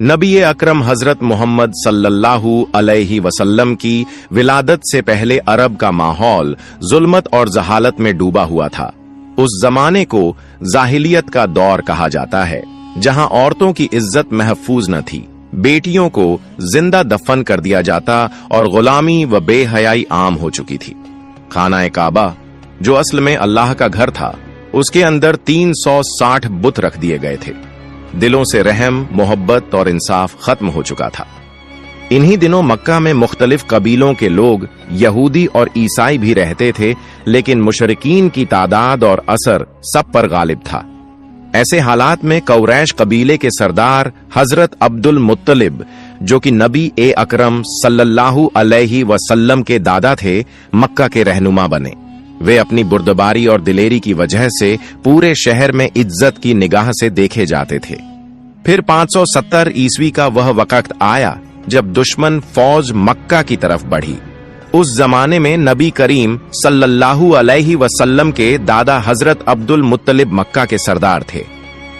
नबी अकरम हजरत मोहम्मद सल्लल्लाहु अलैहि वसल्लम की विलादत से पहले अरब का माहौल जुल्मत और जहालत में डूबा हुआ था। उस जमाने को जाहिलियत का दौर कहा जाता है, जहां औरतों की इज्जत महफूज न थी, बेटियों को जिंदा दफन कर दिया जाता और गुलामी व बेहयाई आम हो चुकी थी। खाना काबा, जो असल में अल्लाह का घर था, उसके अंदर 360 बुत रख दिए गए थे। दिलों से रहम, मोहब्बत और इंसाफ खत्म हो चुका था। इन्हीं दिनों मक्का में मुख्तलिफ कबीलों के लोग, यहूदी और ईसाई भी रहते थे, लेकिन मुशरिकीन की तादाद और असर सब पर गालिब था। ऐसे हालात में कुरैश कबीले के सरदार हजरत अब्दुल मुत्तलिब, जो कि नबी अकरम सल्लल्लाहु अलैहि वसल्लम के दादा थे, मक्का के रहनुमा बने। वे अपनी बुर्दबारी और दिलेरी की वजह से पूरे शहर में इज्जत की निगाह से देखे जाते थे। फिर 570 ईस्वी का वह वक्त आया जब दुश्मन फौज मक्का की तरफ बढ़ी। उस जमाने में नबी करीम सल्लल्लाहु अलैहि वसल्लम के दादा हजरत अब्दुल मुत्तलिब मक्का के सरदार थे।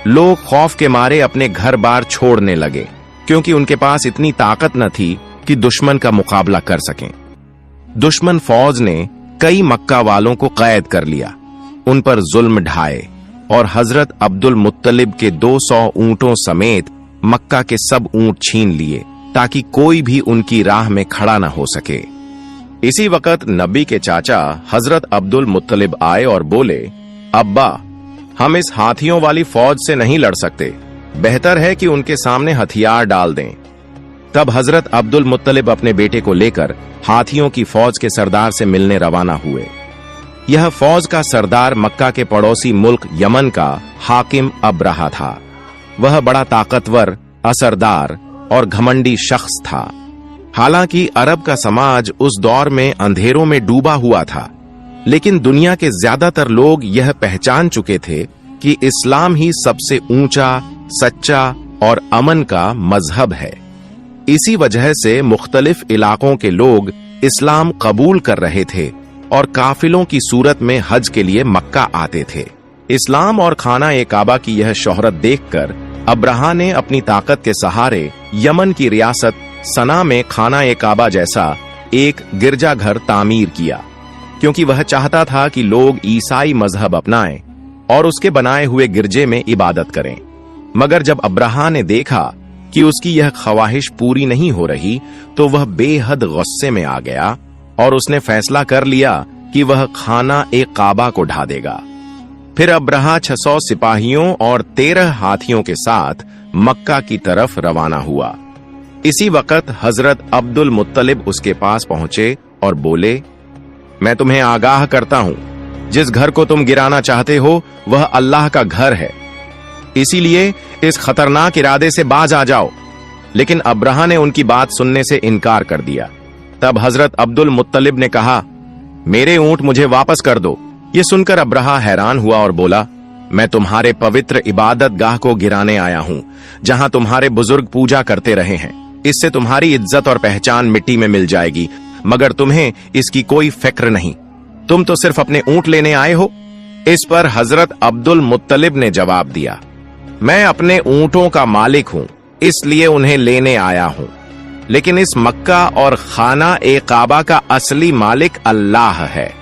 लोग खौफ के मारे अपने घर बार छोड़ने लगे, क्योंकि उनके पास इतनी ताकत न थी कि दुश्मन का मुकाबला कर सकें। दुश्मन फौज ने कई मक्का वालों को कैद कर लिया, उन पर जुल्म ढाए और हजरत अब्दुल मुत्तलिब के 200 ऊंटों समेत मक्का के सब ऊंट छीन लिए, ताकि कोई भी उनकी राह में खड़ा न हो सके। इसी वक्त नबी के चाचा हजरत अब्दुल मुत्तलिब आए और बोले, अब्बा, हम इस हाथियों वाली फौज से नहीं लड़ सकते, बेहतर है कि उनके सामने हथियार डाल दें। तब हजरत अब्दुल मुत्तलिब अपने बेटे को लेकर हाथियों की फौज के सरदार से मिलने रवाना हुए। यह फौज का सरदार मक्का के पड़ोसी मुल्क यमन का हाकिम अब्रहा था। वह बड़ा ताकतवर, असरदार और घमंडी शख्स था। हालांकि अरब का समाज उस दौर में अंधेरों में डूबा हुआ था, लेकिन दुनिया के ज्यादातर लोग यह पहचान चुके थे कि इस्लाम ही सबसे ऊंचा, सच्चा और अमन का मजहब है। इसी वजह से मुख्तलिफ इलाकों के लोग इस्लाम कबूल कर रहे थे और काफिलों की सूरत में हज के लिए मक्का आते थे। इस्लाम और खाना काबा की यह शोहरत देखकर अब्रहा ने अपनी ताकत के सहारे यमन की रियासत सना में खाना काबा जैसा एक गिरजाघर तामीर किया, क्योंकि वह चाहता था कि लोग ईसाई मजहब अपनाएं और उसके बनाए हुए गिरजे में इबादत करें। मगर जब अब्रहा ने देखा कि उसकी यह ख्वाहिश पूरी नहीं हो रही, तो वह बेहद गुस्से में आ गया और उसने फैसला कर लिया कि वह खाना काबा को ढा देगा। फिर अब्रहा 600 सिपाहियों और 13 हाथियों के साथ मक्का की तरफ रवाना हुआ। इसी वक्त हजरत अब्दुल मुत्तलिब उसके पास पहुंचे और बोले, मैं तुम्हें आगाह करता हूं, जिस घर को तुम गिराना चाहते हो वह अल्लाह का घर है, इसीलिए इस खतरनाक इरादे से बाज आ जाओ। लेकिन अब्रहा ने उनकी बात सुनने से इनकार कर दिया। तब हजरत अब्दुल मुत्तलिब ने कहा, मेरे ऊंट मुझे वापस कर दो। ये सुनकर अब्रहा हैरान हुआ और बोला, मैं तुम्हारे पवित्र इबादत गाह को गिराने आया हूं, जहां तुम्हारे बुजुर्ग पूजा करते रहे हैं। इससे तुम्हारी इज्जत और पहचान मिट्टी में मिल जाएगी, मगर तुम्हें इसकी कोई फिक्र नहीं। तुम तो सिर्फ अपने ऊंट लेने आए हो। इस पर हजरत अब्दुल मुत्तलिब ने जवाब दिया, मैं अपने ऊंटों का मालिक हूं, इसलिए उन्हें लेने आया हूं, लेकिन इस मक्का और खाना काबा का असली मालिक अल्लाह है,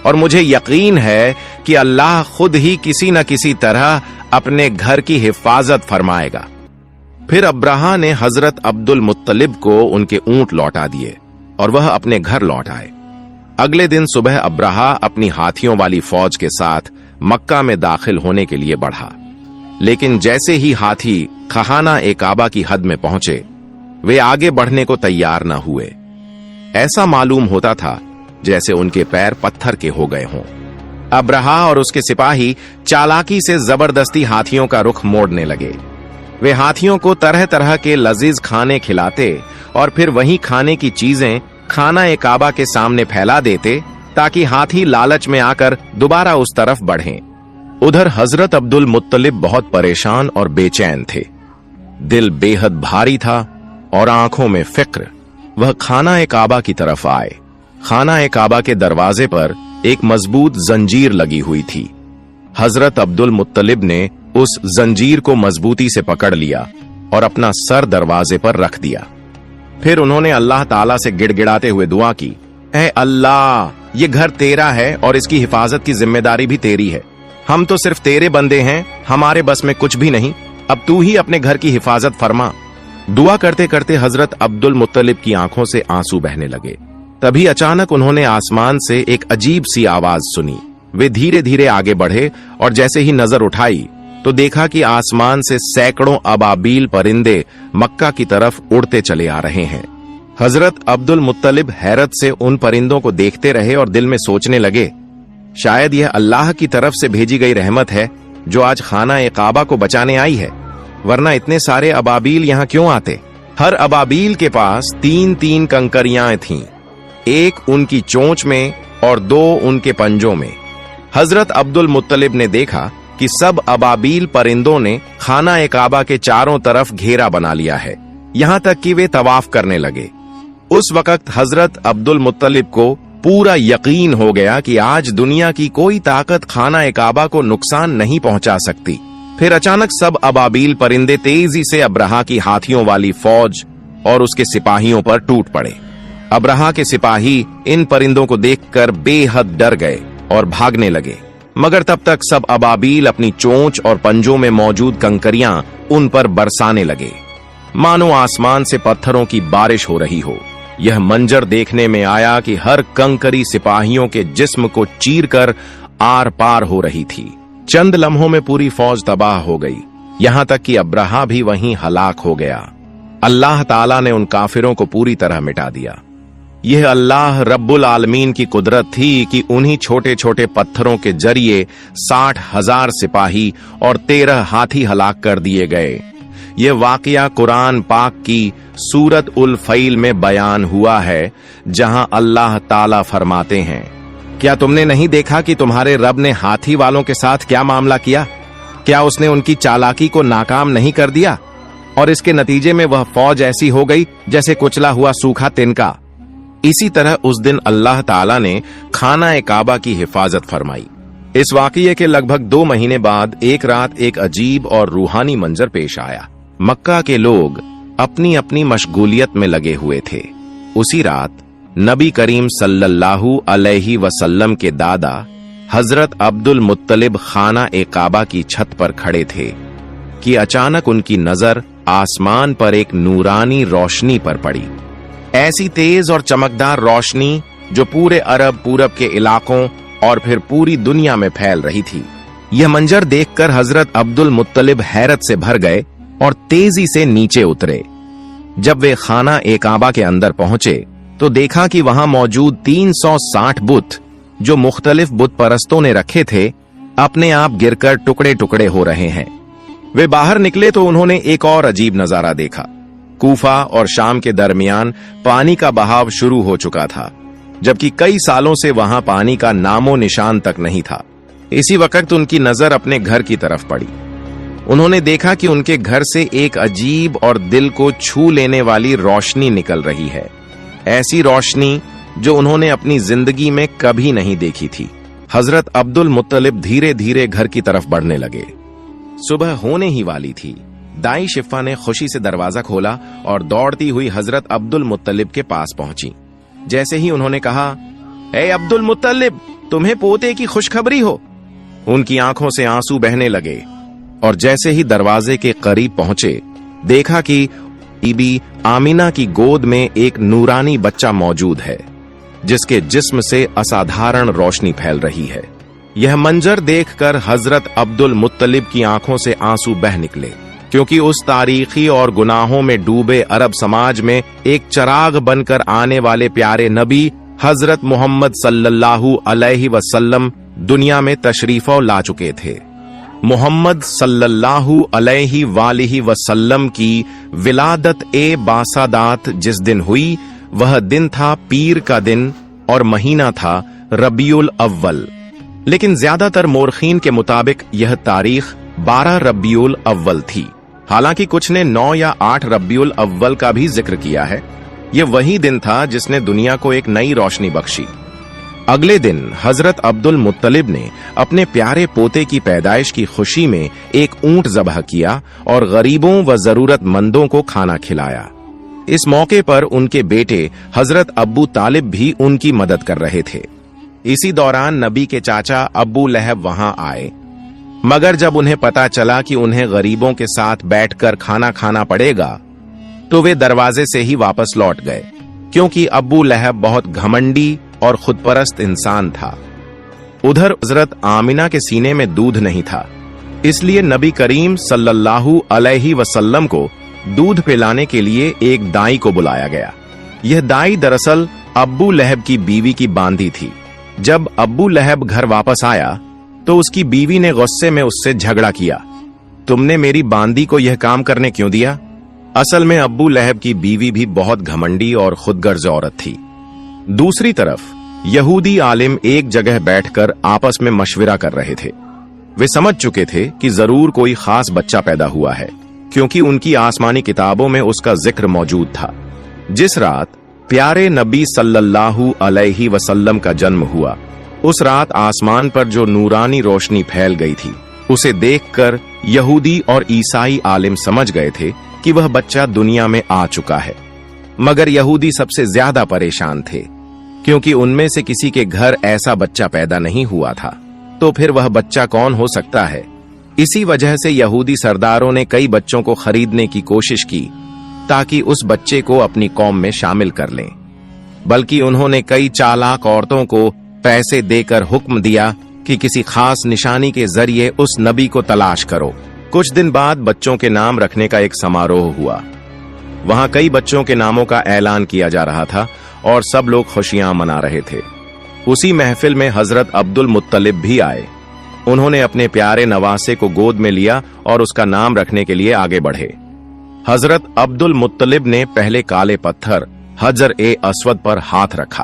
और मुझे यकीन है कि अल्लाह खुद ही किसी न किसी तरह अपने घर की हिफाजत फरमाएगा। फिर अब्रहा ने हजरत अब्दुल मुत्तलिब को उनके ऊंट लौटा दिए और वह अपने घर लौट आए। अगले दिन सुबह अब्रहा अपनी हाथियों वाली फौज के साथ मक्का में दाखिल होने के लिए बढ़ा, लेकिन जैसे ही हाथी खाना काबा की हद में पहुंचे, वे आगे बढ़ने को तैयार न हुए। ऐसा मालूम होता था जैसे उनके पैर पत्थर के हो गए हों। अब्रहा और उसके सिपाही चालाकी से जबरदस्ती हाथियों का रुख मोड़ने लगे। वे हाथियों को तरह तरह के लजीज खाने खिलाते और फिर वही खाने की चीजें खाना काबा के सामने फैला देते, ताकि हाथी लालच में आकर दोबारा उस तरफ बढ़ें। उधर हजरत अब्दुल मुत्तलिब बहुत परेशान और बेचैन थे। दिल बेहद भारी था और आंखों में फिक्र। वह खाना काबा की तरफ आए। खाना काबा के दरवाजे पर एक मजबूत जंजीर लगी हुई थी। हजरत अब्दुल मुत्तलिब ने उस जंजीर को मजबूती से पकड़ लिया और अपना सर दरवाजे पर रख दिया। फिर उन्होंने अल्लाह ताला से गिड़गिड़ाते हुए दुआ की, ऐ अल्लाह, ये घर तेरा है और इसकी हिफाजत की जिम्मेदारी भी तेरी है। हम तो सिर्फ तेरे बंदे हैं, हमारे बस में कुछ भी नहीं। अब तू ही अपने घर की हिफाजत फरमा। दुआ करते करते हजरत अब्दुल मुत्तलिब की आंखों से आंसू बहने लगे। तभी अचानक उन्होंने आसमान से एक अजीब सी आवाज सुनी। वे धीरे धीरे आगे बढ़े और जैसे ही नजर उठाई तो देखा कि आसमान से सैकड़ों अबाबील परिंदे मक्का की तरफ उड़ते चले आ रहे हैं। हजरत अब्दुल मुत्तलिब हैरत से उन परिंदों को देखते रहे और दिल में सोचने लगे, शायद यह अल्लाह की तरफ से भेजी गई रहमत है जो आज खाना ए काबा को बचाने आई है, वरना इतने सारे अबाबील यहाँ क्यों आते। हर अबाबील के पास 3-3 कंकरियां थीं, एक उनकी चोंच में और 2 उनके पंजों में। हजरत अब्दुल मुत्तलिब ने देखा कि सब अबाबील परिंदों ने खाना ए काबा के चारों तरफ घेरा बना लिया है, यहाँ तक कि वे तवाफ करने लगे। उस वक्त हजरत अब्दुल मुत्तलिब को पूरा यकीन हो गया कि आज दुनिया की कोई ताकत खाना ए काबा को नुकसान नहीं पहुंचा सकती। फिर अचानक सब अबाबील परिंदे तेजी से अब्रहा की हाथियों वाली फौज और उसके सिपाहियों पर टूट पड़े। अब्रहा के सिपाही इन परिंदों को देखकर बेहद डर गए और भागने लगे, मगर तब तक सब अबाबील अपनी चोंच और पंजों में मौजूद कंकरियां उन पर बरसाने लगे, मानो आसमान से पत्थरों की बारिश हो रही हो। यह मंजर देखने में आया कि हर कंकरी सिपाहियों के जिस्म को चीरकर आर पार हो रही थी। चंद लम्हों में पूरी फौज तबाह हो गई, यहां तक कि अब्रहा भी वहीं हलाक हो गया। अल्लाह ताला ने उन काफिरों को पूरी तरह मिटा दिया। यह अल्लाह रब्बुल आलमीन की कुदरत थी कि उन्हीं छोटे छोटे पत्थरों के जरिए 60,000 सिपाही और 13 हाथी हलाक कर दिए गए। यह वाकया कुरान पाक की सूरत उल फैल में बयान हुआ है, जहां अल्लाह ताला फरमाते हैं, क्या तुमने नहीं देखा कि तुम्हारे रब ने हाथी वालों के साथ क्या मामला किया? क्या उसने उनकी चालाकी को नाकाम नहीं कर दिया? और इसके नतीजे में वह फौज ऐसी हो गई जैसे कुचला हुआ सूखा तिनका। इसी तरह उस दिन अल्लाह ताला ने खाना ए काबा की हिफाजत फरमाई। इस वाकये के लगभग 2 महीने बाद एक रात एक अजीब और रूहानी मंजर पेश आया। मक्का के लोग अपनी अपनी मशगूलियत में लगे हुए थे। उसी रात नबी करीम सल्लल्लाहु अलैहि वसल्लम के दादा हजरत अब्दुल मुत्तलिब खाना ए काबा की छत पर खड़े थे कि अचानक उनकी नजर आसमान पर एक नूरानी रोशनी पर पड़ी। ऐसी तेज और चमकदार रोशनी जो पूरे अरब पूरब के इलाकों और फिर पूरी दुनिया में फैल रही थी। यह मंजर देखकर हजरत अब्दुल मुत्तलिब हैरत से भर गए और तेजी से नीचे उतरे। जब वे खाना ए काबा के अंदर पहुंचे तो देखा कि वहां मौजूद 360 बुत जो मुख्तलिफ बुत परस्तों ने रखे थे, अपने आप गिरकर टुकड़े टुकड़े हो रहे हैं। वे बाहर निकले तो उन्होंने एक और अजीब नजारा देखा। कूफा और शाम के दरमियान पानी का बहाव शुरू हो चुका था, जबकि कई सालों से वहां पानी का नामो निशान तक नहीं था। इसी वक्त उनकी नजर अपने घर की तरफ पड़ी। उन्होंने देखा कि उनके घर से एक अजीब और दिल को छू लेने वाली रोशनी निकल रही है, ऐसी रोशनी जो उन्होंने अपनी जिंदगी में कभी नहीं देखी थी। हजरत अब्दुल मुत्तलिब धीरे धीरे घर की तरफ बढ़ने लगे। सुबह होने ही वाली थी। दाई शिफा ने खुशी से दरवाजा खोला और दौड़ती हुई हजरत अब्दुल मुत्तलिब के पास पहुंची। जैसे ही उन्होंने कहा, ए अब्दुल मुत्तलिब, तुम्हें पोते की खुशखबरी हो। उनकी आंखों से आंसू बहने लगे और जैसे ही दरवाजे के करीब पहुंचे, देखा कि बीबी आमिना की गोद में एक नूरानी बच्चा मौजूद है, जिसके जिस्म से असाधारण रोशनी फैल रही है। यह मंजर देखकर हजरत अब्दुल मुत्तलिब की आंखों से आंसू बह निकले, क्योंकि उस तारीखी और गुनाहों में डूबे अरब समाज में एक चिराग बनकर आने वाले प्यारे नबी हजरत मोहम्मद सल्लल्लाहु अलैहि वसल्लम दुनिया में तशरीफ ला चुके थे। मोहम्मद सल्लल्लाहु अलैहि वालिहि वसल्लम की विलादत ए बासादात जिस दिन हुई, वह दिन था पीर का दिन और महीना था रबीउल अव्वल। लेकिन ज्यादातर मोरखीन के मुताबिक यह तारीख 12 रबीउल अव्वल थी। हालांकि कुछ ने 9 या 8 रबीउल अव्वल का भी जिक्र किया है। यह वही दिन था जिसने दुनिया को एक नई रोशनी बख्शी। अगले दिन हजरत अब्दुल मुत्तलिब ने अपने प्यारे पोते की पैदाइश की खुशी में एक ऊंट ज़बह किया और गरीबों व जरूरतमंदों को खाना खिलाया। इस मौके पर उनके बेटे हजरत अब्बू तालिब भी उनकी मदद कर रहे थे। इसी दौरान नबी के चाचा अब्बू लहब वहां आए, मगर जब उन्हें पता चला कि उन्हें गरीबों के साथ बैठकर खाना खाना पड़ेगा तो वे दरवाजे से ही वापस लौट गए, क्योंकि अब्बू लहब बहुत घमंडी और खुदपरस्त इंसान था। उधर हजरत आमिना के सीने में दूध नहीं था, इसलिए नबी करीम सल्लल्लाहु अलैहि वसल्लम को दूध पिलाने के लिए एक दाई को बुलाया गया। यह दाई दरअसल अब्बू लहब की बीवी की बांदी थी। जब अब्बू लहब घर वापस आया तो उसकी बीवी ने गुस्से में उससे झगड़ा किया, तुमने मेरी बांदी को यह काम करने क्यों दिया? असल में अब्बू लहब की बीवी भी बहुत घमंडी और खुदगर्ज औरत थी। दूसरी तरफ यहूदी आलिम एक जगह बैठकर आपस में मशविरा कर रहे थे। वे समझ चुके थे कि जरूर कोई खास बच्चा पैदा हुआ है, क्योंकि उनकी आसमानी किताबों में उसका जिक्र मौजूद था। जिस रात प्यारे नबी सल्लल्लाहु अलैहि वसल्लम का जन्म हुआ, उस रात आसमान पर जो नूरानी रोशनी फैल गई थी, उसे देखकर यहूदी और ईसाई आलिम समझ गए थे कि वह बच्चा दुनिया में आ चुका है। मगर यहूदी सबसे ज्यादा परेशान थे, क्योंकि उनमें से किसी के घर ऐसा बच्चा पैदा नहीं हुआ था, तो फिर वह बच्चा कौन हो सकता है? इसी वजह से यहूदी सरदारों ने कई बच्चों को खरीदने की कोशिश की ताकि उस बच्चे को अपनी कौम में शामिल कर लें। बल्कि उन्होंने कई चालाक औरतों को पैसे देकर हुक्म दिया कि किसी खास निशानी के जरिए उस नबी को तलाश करो। कुछ दिन बाद बच्चों के नाम रखने का एक समारोह हुआ। वहां कई बच्चों के नामों का ऐलान किया जा रहा था और सब लोग खुशियां मना रहे थे। उसी महफिल में हजरत अब्दुल मुत्तलिब भी आए। उन्होंने अपने प्यारे नवासे को गोद में लिया और उसका नाम रखने के लिए आगे बढ़े। हजरत अब्दुल मुत्तलिब ने पहले काले पत्थर हजर ए अस्वद पर हाथ रखा।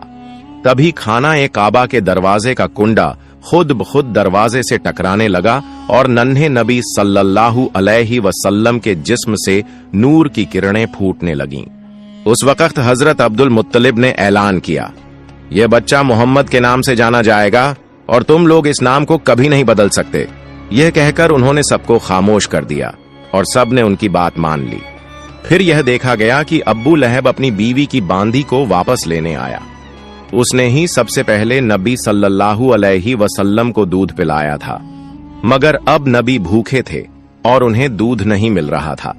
तभी खाना ए काबा के दरवाजे का कुंडा खुद ब खुद दरवाजे से टकराने लगा और नन्हे नबी सल्लल्लाहु अलैहि वसल्लम के जिस्म से नूर की किरणें फूटने लगीं। उस वक्त हजरत अब्दुल मुत्तलिब ने ऐलान किया, यह बच्चा मोहम्मद के नाम से जाना जाएगा और तुम लोग इस नाम को कभी नहीं बदल सकते। यह कहकर उन्होंने सबको खामोश कर दिया और सब ने उनकी बात मान ली। फिर यह देखा गया कि अब्बू लहब अपनी बीवी की बांदी को वापस लेने आया। उसने ही सबसे पहले नबी सल्लल्लाहु अलैहि वसल्लम को दूध पिलाया था, मगर अब नबी भूखे थे और उन्हें दूध नहीं मिल रहा था।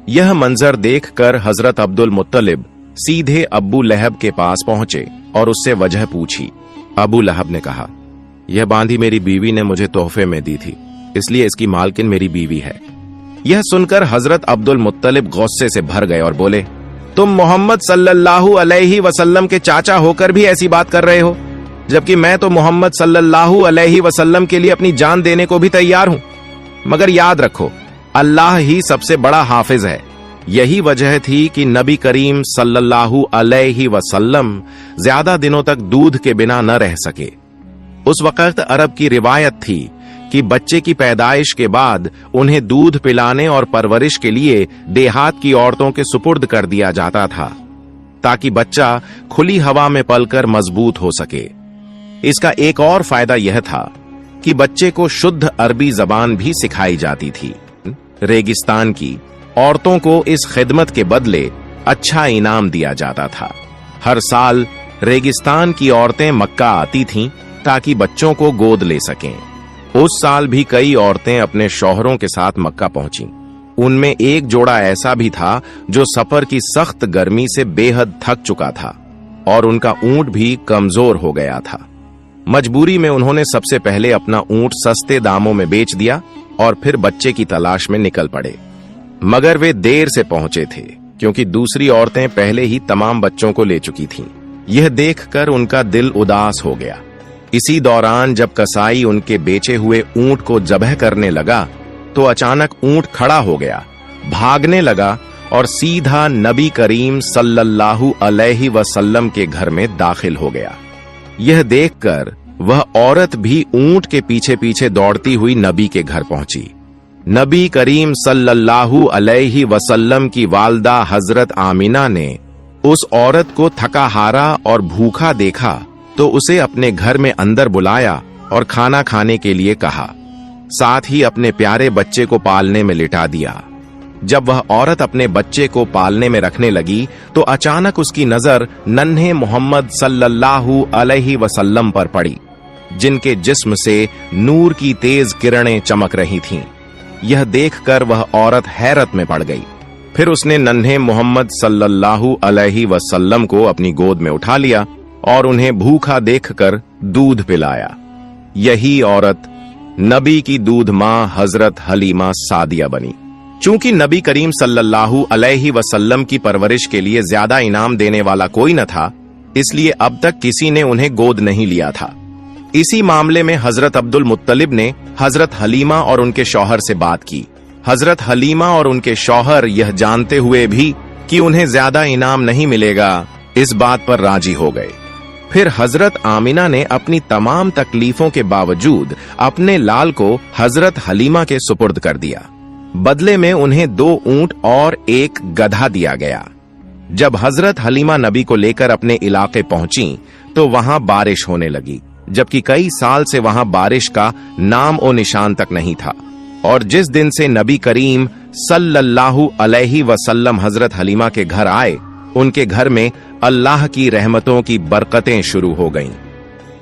यह मंजर देखकर हजरत अब्दुल मुत्तलिब सीधे अब्बू लहब के पास पहुंचे और उससे वजह पूछी। अबू लहब ने कहा, यह बांदी मेरी बीवी ने मुझे तोहफे में दी थी, इसलिए इसकी मालकिन मेरी बीवी है। यह सुनकर हजरत अब्दुल मुत्तलिब गुस्से से भर गए और बोले, तुम मोहम्मद सल्लल्लाहु अलैहि वसल्लम के चाचा होकर भी ऐसी बात कर रहे हो, जबकि मैं तो मोहम्मद सल्लल्लाहु अलैहि वसल्लम के लिए अपनी जान देने को भी तैयार हूं। मगर याद रखो, अल्लाह ही सबसे बड़ा हाफिज है। यही वजह थी कि नबी करीम सल्लल्लाहु अलैहि वसल्लम ज्यादा दिनों तक दूध के बिना न रह सके। उस वक्त अरब की रिवायत थी कि बच्चे की पैदाइश के बाद उन्हें दूध पिलाने और परवरिश के लिए देहात की औरतों के सुपुर्द कर दिया जाता था, ताकि बच्चा खुली हवा में पलकर मजबूत हो सके। इसका एक और फायदा यह था कि बच्चे को शुद्ध अरबी जबान भी सिखाई जाती थी। रेगिस्तान की औरतों को इस खिदमत के बदले अच्छा इनाम दिया जाता था। हर साल रेगिस्तान की औरतें मक्का आती थीं ताकि बच्चों को गोद ले सकें। उस साल भी कई औरतें अपने शौहरों के साथ मक्का पहुंचीं। उनमें एक जोड़ा ऐसा भी था जो सफर की सख्त गर्मी से बेहद थक चुका था और उनका ऊंट भी कमजोर हो गया था। मजबूरी में उन्होंने सबसे पहले अपना ऊंट सस्ते दामों में बेच दिया और फिर बच्चे की तलाश में निकल पड़े। मगर वे देर से पहुंचे थे, क्योंकि दूसरी औरतें पहले ही तमाम बच्चों को ले चुकी थीं। यह देखकर उनका दिल उदास हो गया। इसी दौरान जब कसाई उनके बेचे हुए ऊंट को ज़बह करने लगा तो अचानक ऊंट खड़ा हो गया, भागने लगा और सीधा नबी करीम सल्लल्लाहु अलैहि वसल्लम के घर में दाखिल हो गया। यह देखकर वह औरत भी ऊंट के पीछे पीछे दौड़ती हुई नबी के घर पहुंची। नबी करीम सल्लल्लाहु अलैहि वसल्लम की वालदा हजरत आमिना ने उस औरत को थका हारा और भूखा देखा तो उसे अपने घर में अंदर बुलाया और खाना खाने के लिए कहा। साथ ही अपने प्यारे बच्चे को पालने में लिटा दिया। जब वह औरत अपने बच्चे को पालने में रखने लगी तो अचानक उसकी नजर नन्हे मोहम्मद सल्लल्लाहु अलैहि वसल्लम पर पड़ी, जिनके जिस्म से नूर की तेज किरणें चमक रही थीं। यह देखकर वह औरत हैरत में पड़ गई। फिर उसने नन्हे मोहम्मद सल्लल्लाहु अलैहि वसल्लम को अपनी गोद में उठा लिया और उन्हें भूखा देखकर दूध पिलाया। यही औरत नबी की दूध मां हजरत हलीमा सादिया बनी। चूंकि नबी करीम सल्लल्लाहु अलैहि वसल्लम की परवरिश के लिए ज्यादा इनाम देने वाला कोई न था, इसलिए अब तक किसी ने उन्हें गोद नहीं लिया था। इसी मामले में हजरत अब्दुल मुत्तलिब ने हजरत हलीमा और उनके शौहर से बात की। हजरत हलीमा और उनके शौहर यह जानते हुए भी कि उन्हें ज्यादा इनाम नहीं मिलेगा, इस बात पर राजी हो गए। फिर हजरत आमिना ने अपनी तमाम तकलीफों के बावजूद अपने लाल को हजरत हलीमा के सुपुर्द कर दिया। बदले में उन्हें 2 ऊंट और 1 गधा दिया गया। जब हजरत हलीमा नबी को लेकर अपने इलाके पहुंची तो वहां बारिश होने लगी, जबकि कई साल से वहां बारिश का नाम और निशान तक नहीं था। और जिस दिन से नबी करीम सल्लल्लाहु अलैहि वसल्लम हजरत हलीमा के घर आए, उनके घर में अल्लाह की रहमतों की बरकतें शुरू हो गईं।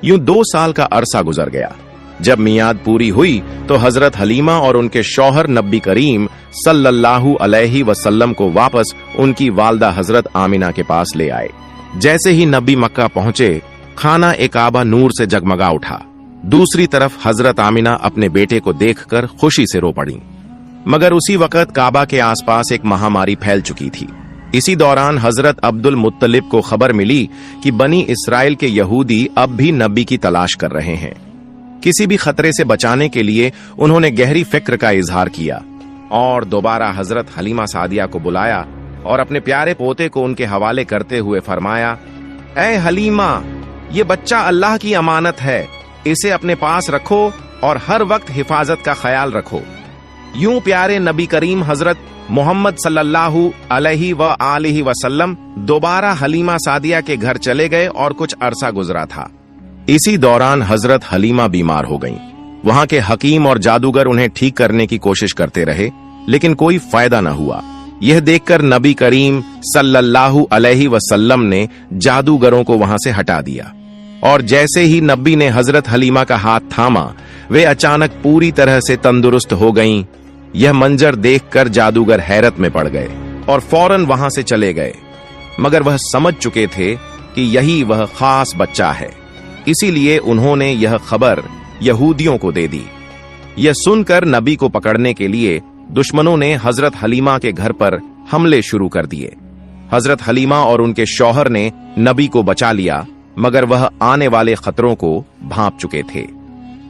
यूं 2 साल का अरसा गुजर गया। जब मियाद पूरी हुई तो हजरत हलीमा और उनके शौहर नबी करीम सल्लल्लाहु अलैहि वसल्लम को वापस उनकी वालदा हजरत आमिना के पास ले आए। जैसे ही नबी मक्का पहुंचे, खाना ए काबा नूर से जगमगा उठा। दूसरी तरफ हजरत आमिना अपने बेटे को देखकर खुशी से रो पड़ी। मगर उसी वक्त काबा के आसपास एक महामारी फैल चुकी थी। इसी दौरान हजरत अब्दुल मुत्तलिब को खबर मिली कि बनी इस्राइल के यहूदी अब भी नबी की तलाश कर रहे हैं। किसी भी खतरे से बचाने के लिए उन्होंने गहरी फिक्र का इजहार किया और दोबारा हजरत हलीमा सादिया को बुलाया और अपने प्यारे पोते को उनके हवाले करते हुए फरमाया, ऐ हलीमा, ये बच्चा अल्लाह की अमानत है, इसे अपने पास रखो और हर वक्त हिफाजत का ख्याल रखो। यूं प्यारे नबी करीम हजरत मोहम्मद सल्लल्लाहु अलैहि व आलिहि वसल्लम दोबारा हलीमा सादिया के घर चले गए और कुछ अरसा गुजरा था। इसी दौरान हजरत हलीमा बीमार हो गईं। वहां के हकीम और जादूगर उन्हें ठीक करने की कोशिश करते रहे, लेकिन कोई फायदा न हुआ। यह देखकर नबी करीम सल्लल्लाहु अलैहि वसल्लम ने जादूगरों को वहां से हटा दिया और जैसे ही नबी ने हजरत हलीमा का हाथ थामा, वे अचानक पूरी तरह से तंदुरुस्त हो गईं। यह मंजर देखकर जादूगर हैरत में पड़ गए और फौरन वहां से चले गए, मगर वह समझ चुके थे कि यही वह खास बच्चा है। इसीलिए उन्होंने यह खबर यहूदियों को दे दी। यह सुनकर नबी को पकड़ने के लिए दुश्मनों ने हजरत हलीमा के घर पर हमले शुरू कर दिए। हजरत हलीमा और उनके शौहर ने नबी को बचा लिया, मगर वह आने वाले खतरों को भांप चुके थे।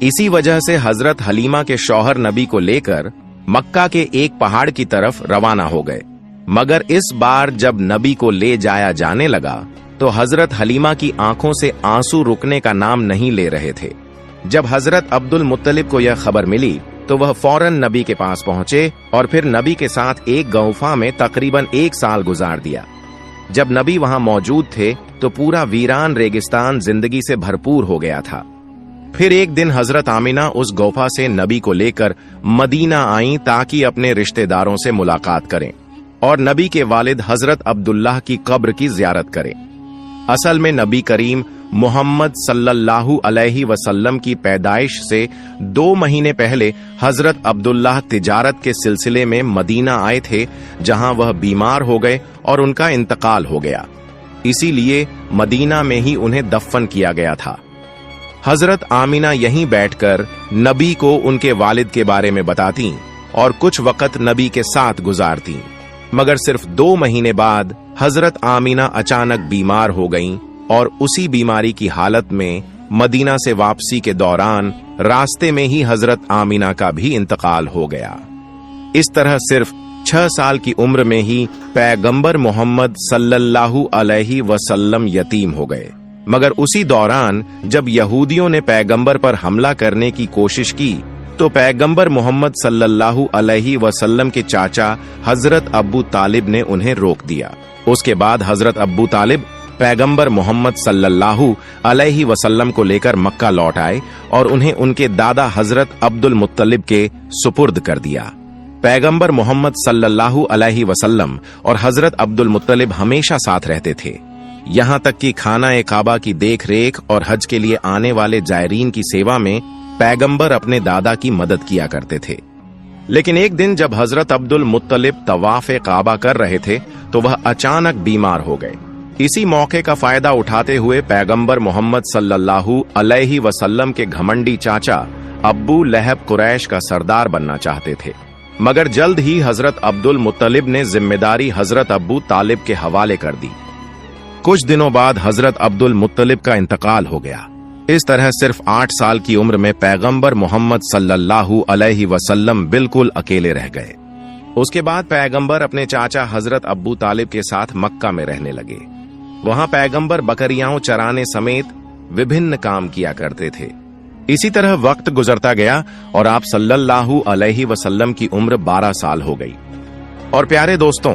इसी वजह से हजरत हलीमा के शौहर नबी को लेकर मक्का के एक पहाड़ की तरफ रवाना हो गए। मगर इस बार जब नबी को ले जाया जाने लगा तो हजरत हलीमा की आंखों से आंसू रुकने का नाम नहीं ले रहे थे। जब हजरत अब्दुल मुत्तलिब को यह खबर मिली तो वह फौरन नबी के पास पहुंचे और फिर नबी के साथ एक गौफा में तकरीबन 1 साल गुजार दिया। जब नबी वहां मौजूद थे तो पूरा वीरान रेगिस्तान जिंदगी से भरपूर हो गया था। फिर एक दिन हजरत आमिना उस गौफा से नबी को लेकर मदीना आईं ताकि अपने रिश्तेदारों से मुलाकात करें और नबी के वालिद हजरत अब्दुल्लाह की कब्र की जियारत करें। असल में नबी करीम मोहम्मद सल्लल्लाहु अलैहि वसल्लम की पैदाइश से 2 महीने पहले हजरत अब्दुल्लाह तिजारत के सिलसिले में मदीना आए थे, जहां वह बीमार हो गए और उनका इंतकाल हो गया। इसीलिए मदीना में ही उन्हें दफन किया गया था। हजरत आमिना यहीं बैठकर नबी को उनके वालिद के बारे में बताती और कुछ वक्त नबी के साथ गुजारती। मगर सिर्फ 2 महीने बाद हजरत आमिना अचानक बीमार हो गईं और उसी बीमारी की हालत में मदीना से वापसी के दौरान रास्ते में ही हजरत आमिना का भी इंतकाल हो गया। इस तरह सिर्फ 6 साल की उम्र में ही पैगंबर मोहम्मद सल्लल्लाहु अलैहि वसल्लम यतीम हो गए। मगर उसी दौरान जब यहूदियों ने पैगंबर पर हमला करने की कोशिश की तो पैगंबर मोहम्मद सल्लल्लाहु अलैहि वसल्लम के चाचा हजरत अब्बू तालिब ने उन्हें रोक दिया। उसके बाद हजरत अब्बू तालिब पैगंबर मोहम्मद सल्लल्लाहु अलैहि वसल्लम को लेकर मक्का लौट आए और उन्हें उनके दादा हजरत अब्दुल मुत्तलिब के सुपुर्द कर दिया। पैगंबर मोहम्मद सल्लल्लाहु अलैहि वसल्लम और हजरत अब्दुल मुत्तलिब हमेशा साथ रहते थे, यहां तक कि खाना काबा की देख रेख और हज के लिए आने वाले जायरीन की सेवा में पैगंबर अपने दादा की मदद किया करते थे। लेकिन एक दिन जब हजरत अब्दुल मुत्तलिब तवाफ काबा कर रहे थे तो वह अचानक बीमार हो गए। इसी मौके का फायदा उठाते हुए पैगंबर मोहम्मद सल्लल्लाहु अलैहि वसल्लम के घमंडी चाचा अब्बू लहब कुरैश का सरदार बनना चाहते थे, मगर जल्द ही हजरत अब्दुल मुत्तलिब ने जिम्मेदारी हजरत अब्बू तालिब के हवाले कर दी। कुछ दिनों बाद हजरत अब्दुल मुत्तलिब का इंतकाल हो गया। इस तरह सिर्फ 8 साल की उम्र में पैगंबर मोहम्मद सल्लल्लाहु अलैहि वसल्लम बिल्कुल अकेले रह गए। उसके बाद पैगंबर अपने चाचा हजरत अब्बू तालिब के साथ मक्का में रहने लगे। वहां पैगंबर बकरियां चराने समेत विभिन्न काम किया करते थे। इसी तरह वक्त गुजरता गया और आप सल्लल्लाहु अलैहि वसल्लम की उम्र 12 साल हो गई। और प्यारे दोस्तों,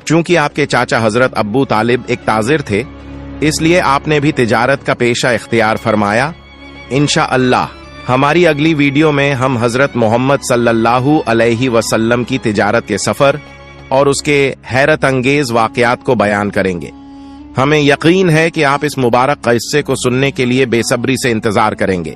चूंकि आपके चाचा हजरत अब्बू तालिब एक ताजिर थे, इसलिए आपने भी तिजारत का पेशा इख्तियार फरमाया। इंशाअल्लाह हमारी अगली वीडियो में हम हजरत मोहम्मद सल्लल्लाहु अलैहि वसल्लम की तिजारत के सफर और उसके हैरत अंगेज वाकयात को बयान करेंगे। हमें यकीन है कि आप इस मुबारक किस्से को सुनने के लिए बेसब्री से इंतजार करेंगे।